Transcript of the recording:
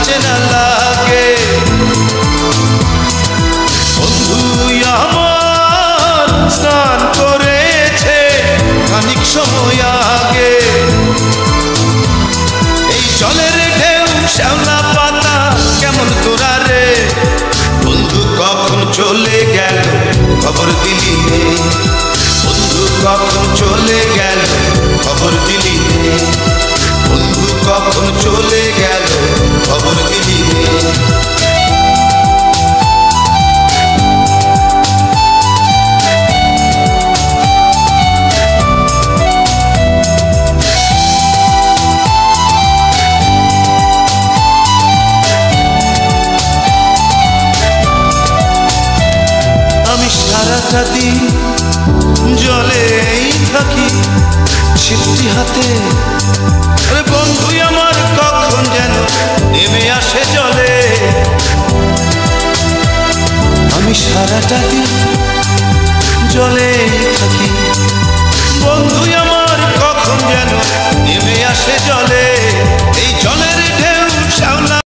চেনা লাগে। বন্ধু আমার স্নান করেছে খানিক সময় আগে। এই জলের ঢেউ শ্যাওলা পাতা কেমন তোরা রে, বন্ধু কখন চলে গেল খবর দিলি নে, বন্ধু কখন চলে গেল খবর দিলি নে, বন্ধু কখন চলে গেল খবর দিলি নে। সারাটা দিন জলেই থাকি ছিপটি হাতে, আরে বন্ধু আমার কখন যেন নেমে আসে জলে। আমি সারাটা দিন জলেই থাকি, বন্ধু আমার কখন যেন নেমে আসে জলে।